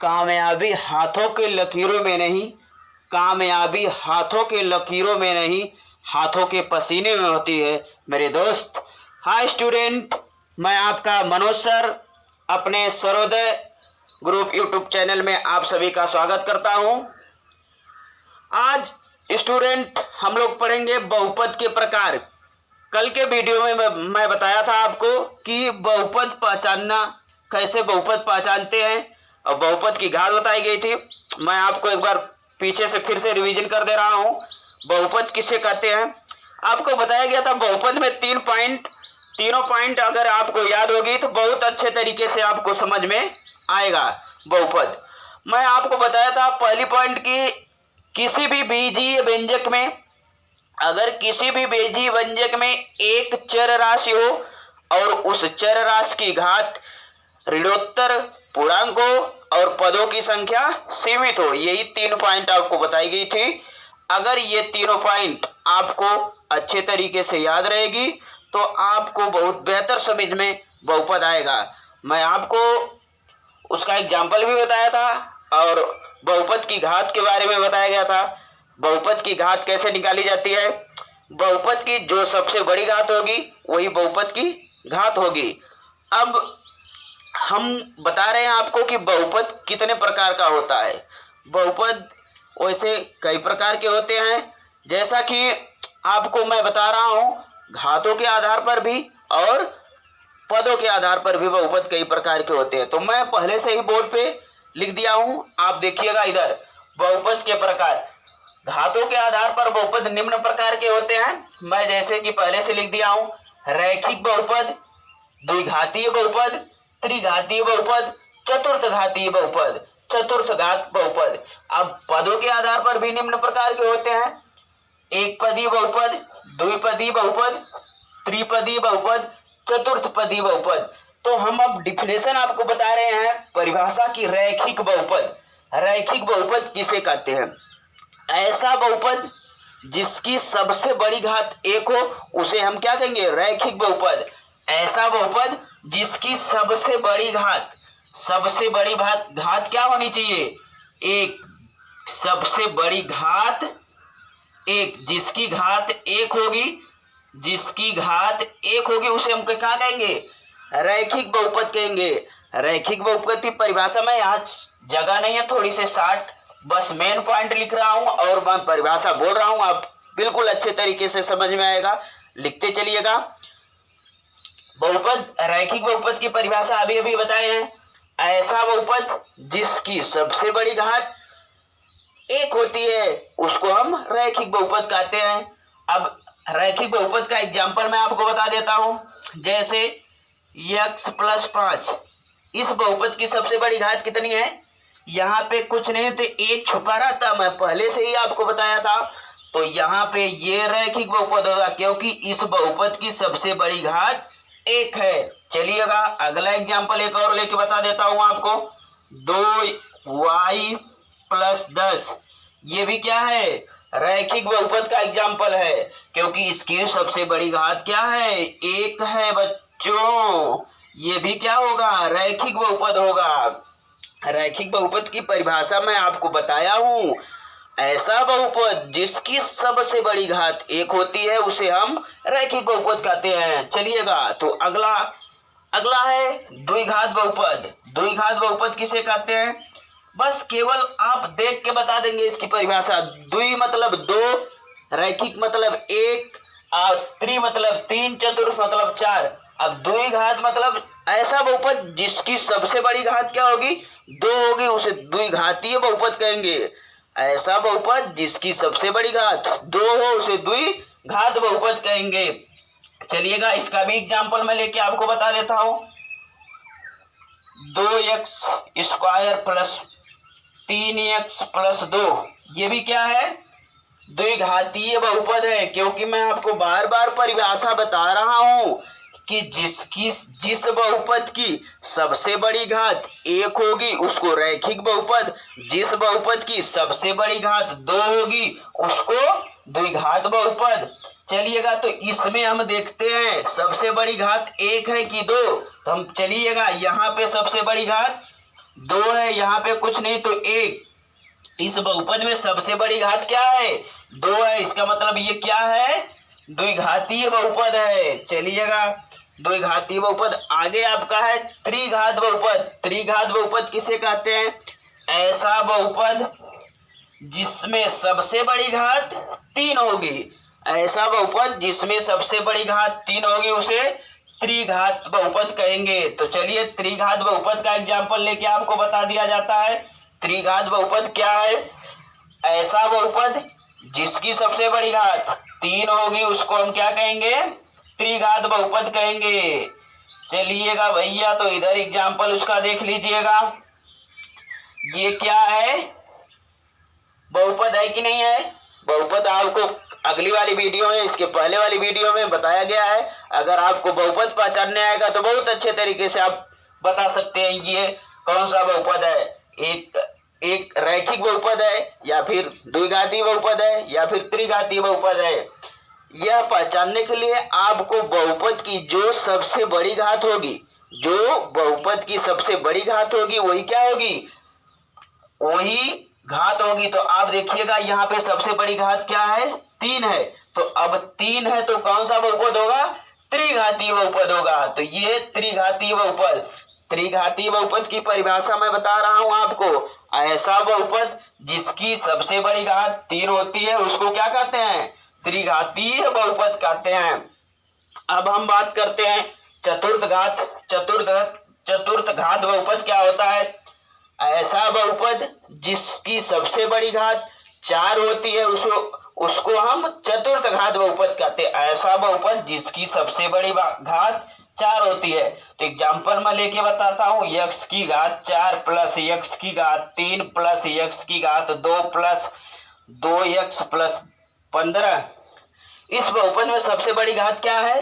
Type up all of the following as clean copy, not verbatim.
कामयाबी हाथों के लकीरों में नहीं, कामयाबी हाथों के लकीरों में नहीं, हाथों के पसीने में होती है मेरे दोस्त। हाय स्टूडेंट, मैं आपका मनोज सर अपने सर्वोदय ग्रुप यूट्यूब चैनल में आप सभी का स्वागत करता हूं। आज स्टूडेंट हम लोग पढ़ेंगे बहुपद के प्रकार। कल के वीडियो में मैं बताया था आपको कि बहुपद पहचानना, कैसे बहुपद पहचानते हैं, और बहुपद की घात बताई गई थी। मैं आपको एक बार पीछे से फिर से रिवीजन कर दे रहा हूँ। बहुपद किसे कहते हैं आपको बताया गया था। बहुपद में तीनों पॉइंट अगर आपको याद होगी तो बहुत अच्छे तरीके से आपको समझ में आएगा बहुपद। मैं आपको बताया था पहली पॉइंट की किसी भी बीजीय व्यंजक में, अगर किसी भी बीजीय व्यंजक में एक चर राशि हो और उस चर राशि की घात ऋणोत्तर पूर्णांक हो और पदों की संख्या सीमित हो, यही 3 पॉइंट आपको बताई गई थी। अगर ये तीनों पॉइंट आपको अच्छे तरीके से याद रहेगी तो आपको बहुत बेहतर समझ में बहुपद आएगा। मैं आपको उसका एग्जाम्पल भी बताया था और बहुपद की घात के बारे में बताया गया था। बहुपद की घात कैसे निकाली जाती है, बहुपद की जो सबसे बड़ी घात होगी वही बहुपद की घात होगी। अब हम बता रहे हैं आपको कि बहुपद कितने प्रकार का होता है। बहुपद वैसे कई प्रकार के होते हैं, जैसा कि आपको मैं बता रहा हूँ, घातों के आधार पर भी और पदों के आधार पर भी बहुपद कई प्रकार के होते हैं। तो मैं पहले से ही बोर्ड पे लिख दिया हूँ, आप देखिएगा इधर। बहुपद के प्रकार, घातों के आधार पर बहुपद निम्न प्रकार के होते हैं। मैं जैसे कि पहले से लिख दिया हूँ, रैखिक बहुपद, द्विघातीय बहुपद, त्रिघातीय बहुपद, चतुर्थ घातीय बहुपद, चतुर्थ घात बहुपद। अब पदों के आधार पर भी निम्न प्रकार के होते हैं, एक पदी बहुपद, द्विपदी बहुपद, त्रिपदी बहुपद, चतुर्थपदी बहुपद। तो हम अब डिफिनेशन आपको बता रहे हैं, परिभाषा की रैखिक बहुपद। रैखिक बहुपद किसे कहते हैं? ऐसा बहुपद जिसकी सबसे बड़ी घात एक हो उसे हम क्या कहेंगे? रैखिक बहुपद। ऐसा बहुपद जिसकी सबसे बड़ी घात, सबसे बड़ी घात क्या होनी चाहिए? एक। सबसे बड़ी घात एक, जिसकी घात एक होगी, जिसकी घात एक होगी उसे हम क्या कहेंगे? रैखिक बहुपद कहेंगे। रैखिक बहुपद की परिभाषा में यहाँ जगह नहीं है, थोड़ी से शार्ट बस मेन पॉइंट लिख रहा हूँ और मैं परिभाषा बोल रहा हूँ, आप बिल्कुल अच्छे तरीके से समझ में आएगा, लिखते चलिएगा। बहुपद, रैखिक बहुपद की परिभाषा अभी अभी बताए हैं। ऐसा बहुपद जिसकी सबसे बड़ी घात एक होती है उसको हम रैखिक बहुपद कहते हैं। अब रैखिक बहुपद का एग्जाम्पल मैं आपको बता देता हूं, जैसे x + 5, इस बहुपद की सबसे बड़ी घात कितनी है? यहाँ पे कुछ नहीं तो एक छुपा रहा था, मैं पहले से ही आपको बताया था। तो यहाँ पे ये रैखिक बहुपद होगा क्योंकि इस बहुपद की सबसे बड़ी घात एक है। चलिएगा अगला एग्जाम्पल एक और लेके बता देता हूँ आपको। 2y + 10, ये भी क्या है? रैखिक बहुपद का एग्जाम्पल है क्योंकि इसकी सबसे बड़ी घात क्या है? एक है बच्चों। ये भी क्या होगा? रैखिक बहुपद होगा। रैखिक बहुपद की परिभाषा मैं आपको बताया हूँ, ऐसा बहुपद जिसकी सबसे बड़ी घात एक होती है उसे हम रैखिक बहुपद कहते हैं। चलिएगा तो अगला है द्विघात बहुपद। द्विघात बहुपद किसे कहते हैं? बस केवल आप देख के बता देंगे इसकी परिभाषा। द्वि मतलब 2, रैखिक मतलब 1, और त्रि मतलब 3, चतुर्थ मतलब 4। अब द्विघात मतलब ऐसा बहुपद जिसकी सबसे बड़ी घात क्या होगी? 2 होगी, उसे द्विघातीय बहुपद कहेंगे। ऐसा बहुपद जिसकी सबसे बड़ी घात 2 हो उसे द्विघात बहुपद कहेंगे। चलिएगा इसका भी एग्जाम्पल मैं लेके आपको बता देता हूँ। 2x² + 3x + 2, ये भी क्या है? द्विघातीय बहुपद है क्योंकि मैं आपको बार बार परिभाषा बता रहा हूँ कि जिस बहुपद की सबसे बड़ी घात एक होगी उसको रैखिक बहुपद, जिस बहुपद की सबसे बड़ी घात 2 होगी उसको द्विघात बहुपद। चलिएगा तो इसमें हम देखते हैं सबसे बड़ी घात 1 है कि 2। तो हम चलिएगा यहाँ पे सबसे बड़ी घात 2 है, यहाँ पे कुछ नहीं तो 1। इस बहुपद में सबसे बड़ी घात क्या है? 2 है। इसका मतलब ये क्या है? द्विघातीय बहुपद है। चलिएगा, द्विघातीय बहुपद। आगे आपका है त्रिघात बहुपद। त्रिघात बहुपद किसे कहते हैं? ऐसा बहुपद जिसमें सबसे बड़ी घात 3 होगी। ऐसा बहुपद जिसमें सबसे बड़ी घात 3 होगी उसे त्रिघात बहुपद कहेंगे। तो चलिए त्रिघात बहुपद का एग्जाम्पल लेके आपको बता दिया जाता है। त्रिघात बहुपद क्या है? ऐसा बहुपद जिसकी सबसे बड़ी घात 3 होगी उसको हम क्या कहेंगे? त्रिघात बहुपद कहेंगे। चलिएगा भैया, तो इधर एग्जाम्पल उसका देख लीजिएगा। ये क्या है? बहुपद है कि नहीं है? बहुपद आपको अगली वाली वीडियो में, इसके पहले वाली वीडियो में बताया गया है। अगर आपको बहुपद पहचानने आएगा तो बहुत अच्छे तरीके से आप बता सकते हैं ये कौन सा बहुपद है। एक रैखिक बहुपद है, या फिर द्विघाती बहुपद है, या फिर त्रिघाती बहुपद है। यह पहचानने के लिए आपको बहुपद की जो सबसे बड़ी घात होगी, जो बहुपद की सबसे बड़ी घात होगी वही क्या होगी? वही घात होगी। तो आप देखिएगा यहाँ पे सबसे बड़ी घात क्या है? 3 है। तो अब 3 है तो कौन सा बहुपद होगा? त्रिघातीय बहुपद होगा। तो ये त्रिघातीय बहुपद। त्रिघातीय बहुपद की परिभाषा मैं बता रहा हूं आपको। ऐसा बहुपद जिसकी सबसे बड़ी घात 3 होती है उसको क्या कहते हैं? त्रिघातीय बहुपद कहते हैं। अब हम बात करते हैं चतुर्थ घात। चतुर्थ घात बहुपद क्या होता है? ऐसा बहुपद जिसकी सबसे बड़ी घात 4 होती है उसको हम चतुर्थ घात बहुपद कहते हैं। ऐसा बहुपद जिसकी सबसे बड़ी घात 4 होती है। तो एग्जाम्पल मैं लेके बताता हूँ। x की घात 4 प्लस x की घात 3 प्लस x की घात 2 प्लस 2x प्लस 15। इस बहुपद में सबसे बड़ी घात क्या है?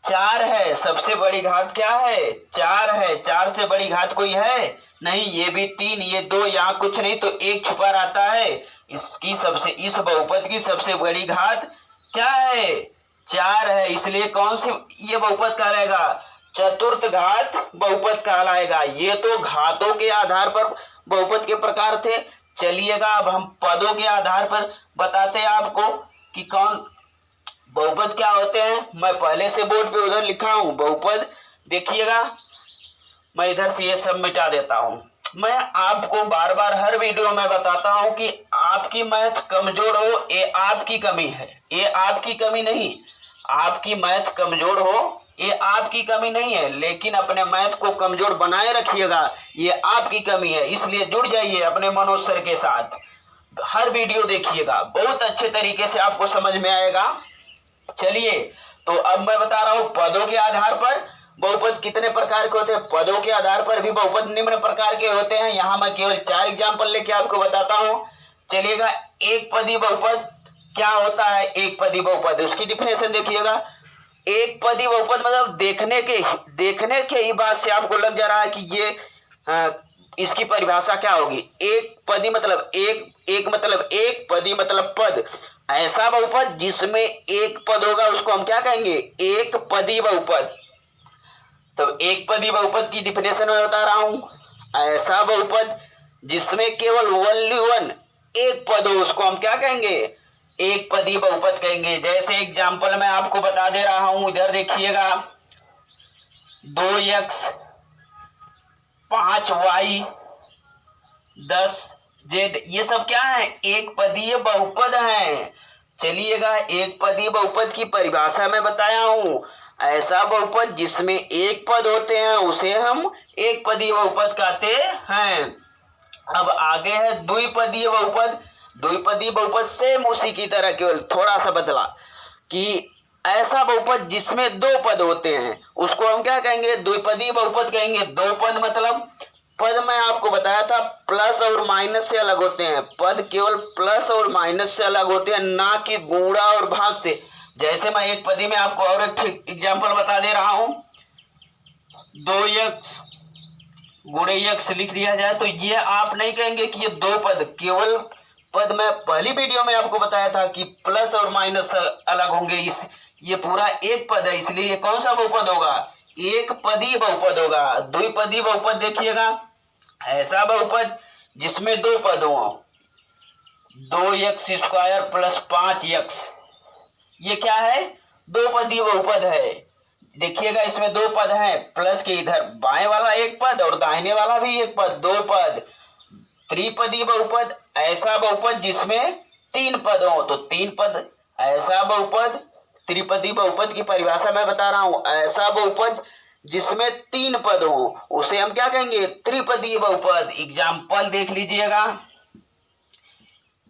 4 है। सबसे बड़ी घात क्या है? 4 है। 4 से बड़ी घात कोई है नहीं। ये भी 3, ये 2, यहाँ कुछ नहीं तो 1 छुपा रहता है। इस बहुपद की सबसे बड़ी घात क्या है? 4 है। इसलिए कौन सी ये बहुपद कहलाएगा? चतुर्थ घात बहुपद कहलाएगा। ये तो घातों के आधार पर बहुपद के प्रकार थे। चलिएगा अब हम पदों के आधार पर बताते हैं आपको कि कौन बहुपद क्या होते हैं। मैं पहले से बोर्ड पे उधर लिखा हूँ बहुपद, देखिएगा। मैं इधर से ये सब मिटा देता हूँ। मैं आपको बार बार हर वीडियो में बताता हूँ कि आपकी मैथ कमजोर हो ये आपकी कमी है, ये आपकी कमी नहीं। आपकी मैथ कमजोर हो ये आपकी कमी नहीं है, लेकिन अपने मैथ को कमजोर बनाए रखिएगा, ये आपकी कमी है। इसलिए जुड़ जाइए अपने मनोज सर के साथ, हर वीडियो देखिएगा, बहुत अच्छे तरीके से आपको समझ में आएगा। चलिए तो अब मैं बता रहा हूँ पदों के आधार पर बहुपद कितने प्रकार के होते हैं। पदों के आधार पर भी बहुपद निम्न प्रकार के होते हैं। यहाँ मैं केवल 4 एग्जाम्पल लेके आपको बताता हूँ। चलिएगा, एक पदी बहुपद क्या होता है? एक पदी बहुपद उसकी डिफिनेशन देखिएगा। एक पदी बहुपद मतलब देखने के ही बात से आपको लग जा रहा है कि ये इसकी परिभाषा क्या होगी। एक पदी मतलब एक मतलब एक, पदी मतलब पद। ऐसा बहुपद जिसमें एक पद होगा उसको हम क्या कहेंगे? एक पदी बहुपद। तो एक पदी बहुपद की डिफिनेशन मैं बता रहा हूं। ऐसा बहुपद जिसमें केवल ओनली वन एक पद हो उसको हम क्या कहेंगे? एक पदी बहुपद कहेंगे। जैसे एग्जांपल मैं आपको बता दे रहा हूं, इधर देखिएगा। 2x 5y 10z, ये सब क्या है? एक पदीय बहुपद है। चलिएगा, एक पदी बहुपद की परिभाषा में बताया हूं। ऐसा बहुपद जिसमें एक पद होते हैं उसे हम एक पदी बहुपद कहते हैं। अब आगे है द्विपदीय बहुपद। द्विपदीय बहुपद सेम उसी की तरह, केवल थोड़ा सा बदला कि ऐसा बहुपद जिसमें 2 पद होते हैं उसको हम क्या कहेंगे? द्विपदीय बहुपद कहेंगे। 2 पद मतलब पद मैं आपको बताया था प्लस और माइनस से अलग होते हैं। पद केवल प्लस और माइनस से अलग होते हैं, ना कि गुणा और भाग से। जैसे मैं एक पदी में आपको और एक एग्जाम्पल बता दे रहा हूं। 2x गुणे x लिख दिया जाए तो ये आप नहीं कहेंगे कि ये 2 पद, केवल पद मैं पहली वीडियो में आपको बताया था कि प्लस और माइनस अलग होंगे। ये पूरा एक पद है, इसलिए ये कौन सा बहुपद होगा? एक पदी बहुपद होगा। द्विपदी बहुपद देखिएगा ऐसा बहुपद जिसमें दो पद हो, 2x² प्लस 5x, ये क्या है, दो पदी बहुपद है। देखिएगा इसमें दो पद हैं, प्लस के इधर बाएं वाला एक पद और दाहिने वाला भी एक पद, दो पद, त्रिपदी बहुपद। ऐसा बहुपद जिसमें तीन पद हो, तो तीन पद। ऐसा बहुपद, त्रिपदी बहुपद की परिभाषा मैं बता रहा हूं, ऐसा बहुपद जिसमें तीन पद हो उसे हम क्या कहेंगे, त्रिपदी बहुपद। एग्जाम्पल देख लीजिएगा,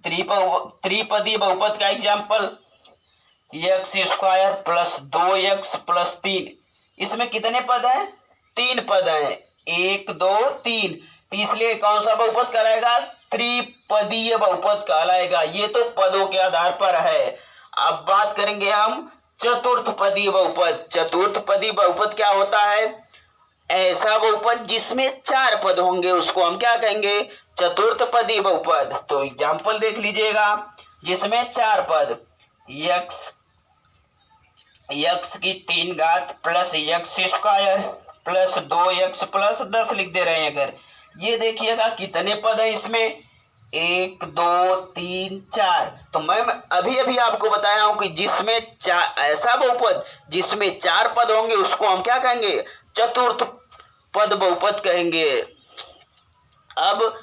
त्रिपदी बहुपद का example, x² plus 2x plus 3, इसमें कितने पद हैं, तीन पद हैं, 1 2 3, इसलिए कौन सा बहुपद कहलाएगा, त्रिपदीय बहुपद कहलाएगा। ये तो पदों के आधार पर है। अब बात करेंगे हम चतुर्थपदी बहुपद। चतुर्थपदी बहुपद क्या होता है, ऐसा बहुपद जिसमें चार पद होंगे उसको हम क्या कहेंगे, चतुर्थपदी बहुपद। तो एग्जाम्पल देख लीजिएगा, जिसमें चार पद, x की 3 घात plus x² plus 2x plus 10 लिख दे रहे हैं। अगर ये देखिएगा कितने पद हैं इसमें, 1 2 3 4। तो मैं अभी अभी आपको बताया हूं कि जिसमें ऐसा बहुपद जिसमें चार पद होंगे उसको हम क्या कहेंगे, चतुर्थ पद बहुपद कहेंगे। अब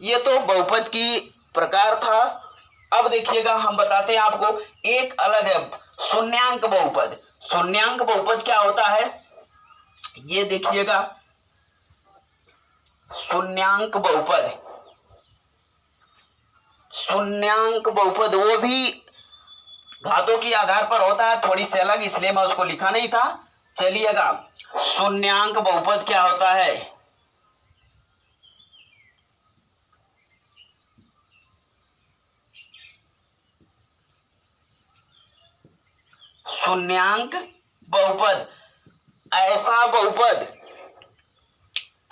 ये तो बहुपद की प्रकार था। अब देखिएगा हम बताते हैं आपको, एक अलग है शून्यांक बहुपद। शून्यांक बहुपद क्या होता है, ये देखिएगा, शून्यांक बहुपद, शून्यांक बहुपद वो भी घातों के आधार पर होता है, थोड़ी सी अलग, इसलिए मैं उसको लिखा नहीं था। चलिएगा, शून्यांक बहुपद क्या होता है, शून्यांक बहुपद, ऐसा बहुपद,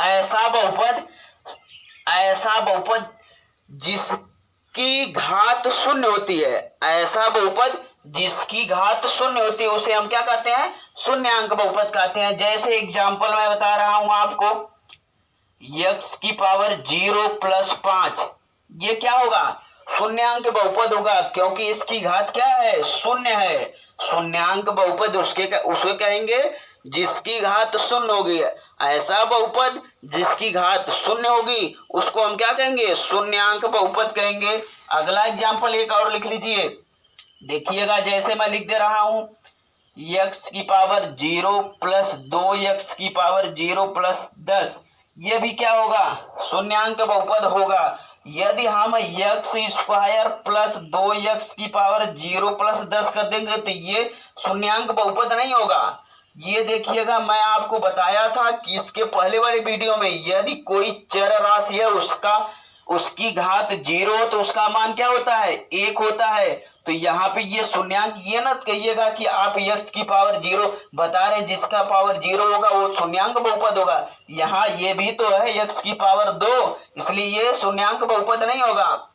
ऐसा बहुपद, ऐसा बहुपद जिसकी घात शून्य होती है, ऐसा बहुपद जिसकी घात शून्य होती है उसे हम क्या कहते हैं, शून्यांक बहुपद कहते हैं। जैसे एग्जांपल मैं बता रहा हूं आपको, x की पावर 0 प्लस 5, ये क्या होगा, शून्यांक बहुपद होगा, क्योंकि इसकी घात क्या है, शून्य है। शून्यांक बहुपद उसे कहेंगे जिसकी घात शून्य होगी। ऐसा बहुपद जिसकी घात शून्य होगी उसको हम क्या कहेंगे, शून्यांक बहुपद कहेंगे। अगला एग्जांपल एक और लिख लीजिए, देखिएगा जैसे मैं लिख दे रहा हूं, x की पावर 0 प्लस 2x की पावर 0 प्लस 10, ये भी क्या होगा, शून्यांक बहुपद होगा। यदि हम x² प्लस 2x की पावर 0 प्लस 10 कर देंगे तो ये शून्यांक बहुपद नहीं होगा। ये देखिएगा, मैं आपको बताया था कि इसके पहले वाले वीडियो में, यदि कोई चर राशि है उसकी घात 0 तो उसका मान क्या होता है, 1 होता है। तो यहाँ पे ये शून्यांक, ये न कहिएगा कि आप x की पावर 0 बता रहे हैं, जिसका पावर 0 होगा वो शून्यांक बहुपद होगा। यहाँ ये भी तो है x की पावर 2, इसलिए ये शून्यांक बहुपद नहीं होगा,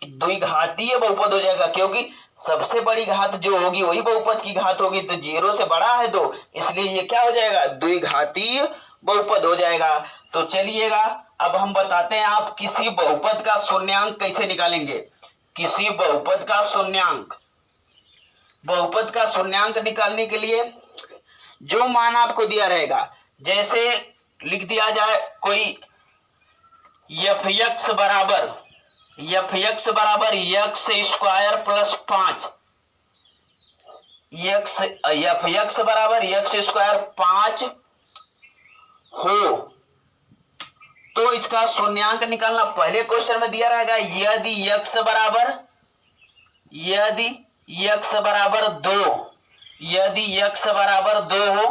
द्विघातीय बहुपद हो जाएगा, क्योंकि सबसे बड़ी घात जो होगी वही बहुपद की घात होगी, तो 0 से बड़ा है 2, इसलिए ये क्या हो जाएगा, द्विघातीय बहुपद हो जाएगा। तो चलिएगा अब हम बताते हैं आप किसी बहुपद का शून्यांक कैसे निकालेंगे। किसी बहुपद का शून्यांक, बहुपद का शून्यांक निकालने के लिए जो मान आपको दिया रहेगा, जैसे लिख दिया जाए कोई fx बराबर x² प्लस 5, fx बराबर x² 5 हो तो इसका शून्यांक निकालना। पहले क्वेश्चन में दिया रहेगा, यदि x बराबर 2, यदि x बराबर 2 हो,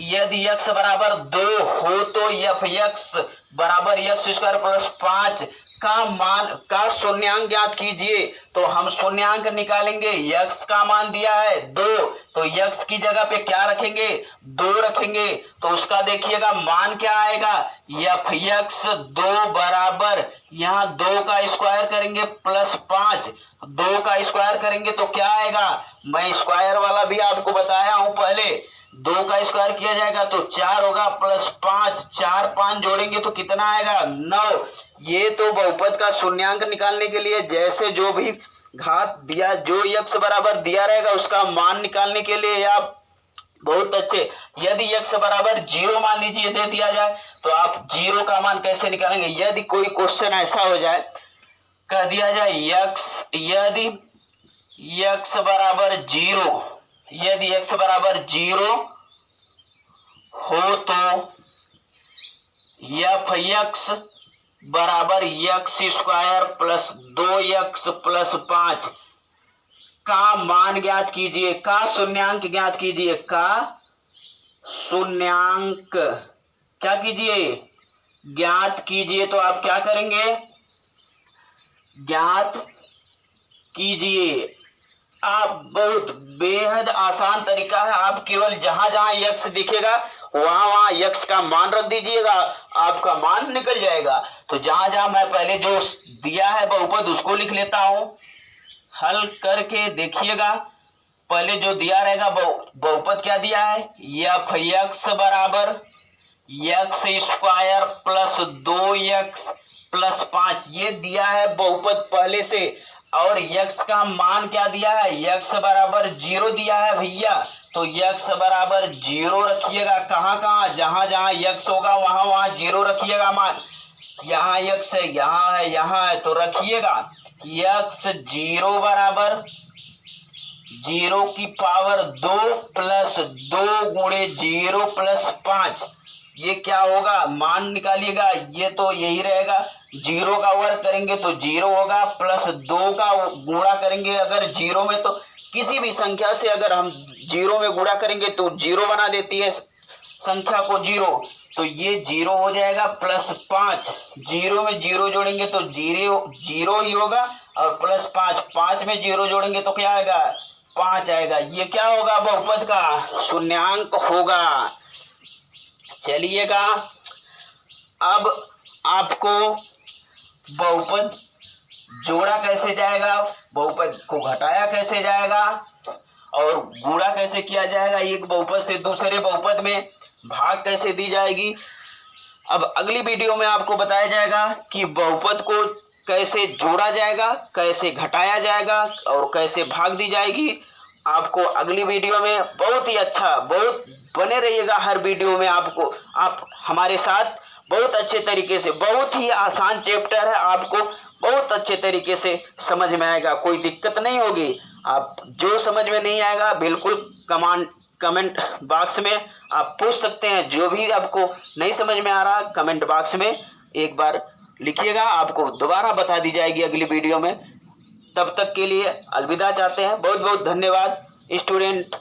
यदि x बराबर 2 हो तो fx बराबर x² प्लस 5 का मान का शून्यांक ज्ञात कीजिए। तो हम शून्यांक निकालेंगे, x का मान दिया है 2, तो x की जगह पे क्या रखेंगे, 2 रखेंगे, तो उसका देखिएगा मान क्या आएगा, fx 2 बराबर, यहाँ 2 का स्क्वायर करेंगे प्लस 5, 2 का स्क्वायर करेंगे तो क्या आएगा, मैं स्क्वायर वाला भी आपको बताया हूं पहले, 2 का स्क्वायर किया जाएगा तो 4 होगा प्लस 5, 4 5 जोड़ेंगे तो कितना आएगा 9। ये तो बहुपद का शून्यांक निकालने के लिए जैसे जो भी घात दिया, जो x बराबर दिया रहेगा उसका मान निकालने के लिए आप बहुत अच्छे। यदि x बराबर 0 मान लीजिए दे दिया जाए तो आप 0 का मान कैसे निकालेंगे। यदि कोई क्वेश्चन ऐसा हो जाए, कह दिया जाए यदि x बराबर 0, यदि x बराबर 0 हो तो f(x) बराबर x² प्लस 2x प्लस 5 का मान ज्ञात कीजिए, का शून्यांक ज्ञात कीजिए, का शून्यांक क्या कीजिए, ज्ञात कीजिए। तो आप क्या करेंगे, ज्ञात कीजिए। आप बहुत बेहद आसान तरीका है। आप केवल जहां जहां x दिखेगा वहां वहां x का मान रख दीजिएगा, आपका मान निकल जाएगा। तो जहां जहां मैं पहले जो दिया है बहुपद उसको लिख लेता हूं, हल करके देखिएगा। पहले जो दिया रहेगा बहुपद क्या दिया है, f(x) बराबर x² प्लस 2x प्लस 5, ये दिया है बहुपद पहले से। और x का मान क्या दिया है, x बराबर 0 दिया है भैया। तो x बराबर 0 रखिएगा, कहाँ कहाँ, जहां जहां x होगा वहां वहां 0 रखिएगा मान। यहाँ x है, यहाँ है, यहाँ है, तो रखिएगा x 0 बराबर 0 की पावर 2 प्लस 2 गुणे 0 प्लस 5, ये क्या होगा, मान निकालिएगा। ये तो यही रहेगा, 0 का वर्ग करेंगे तो 0 होगा, प्लस 2 का गुणा करेंगे अगर 0 में, तो किसी भी संख्या से अगर हम 0 में गुणा करेंगे तो 0 बना देती है संख्या को 0, तो ये 0 हो जाएगा, प्लस 5, 0 में 0 जोड़ेंगे तो 0 ही होगा, और प्लस 5 में 0 जोड़ेंगे तो क्या आएगा, 5 आएगा। ये क्या होगा, बहुपद का शून्यांक होगा। चलिएगा, अब आपको बहुपद जोड़ा कैसे जाएगा, बहुपद को घटाया कैसे जाएगा और गुणा कैसे किया जाएगा, एक बहुपद से दूसरे बहुपद में भाग कैसे दी जाएगी, अब अगली वीडियो में आपको बताया जाएगा कि बहुपद को कैसे जोड़ा जाएगा, कैसे घटाया जाएगा और कैसे भाग दी जाएगी। आपको अगली वीडियो में बहुत ही अच्छा, बहुत बने रहिएगा हर वीडियो में। आपको आप हमारे साथ बहुत अच्छे तरीके से, बहुत ही आसान चैप्टर है, आपको बहुत अच्छे तरीके से समझ में आएगा, कोई दिक्कत नहीं होगी। आप जो समझ में नहीं आएगा बिल्कुल कमेंट बॉक्स में आप पूछ सकते हैं। जो भी आपको नहीं समझ में आ रहा कमेंट बॉक्स में एक बार लिखिएगा, आपको दोबारा बता दी जाएगी अगली वीडियो में। तब तक के लिए अलविदा चाहते हैं। बहुत बहुत धन्यवाद स्टूडेंट।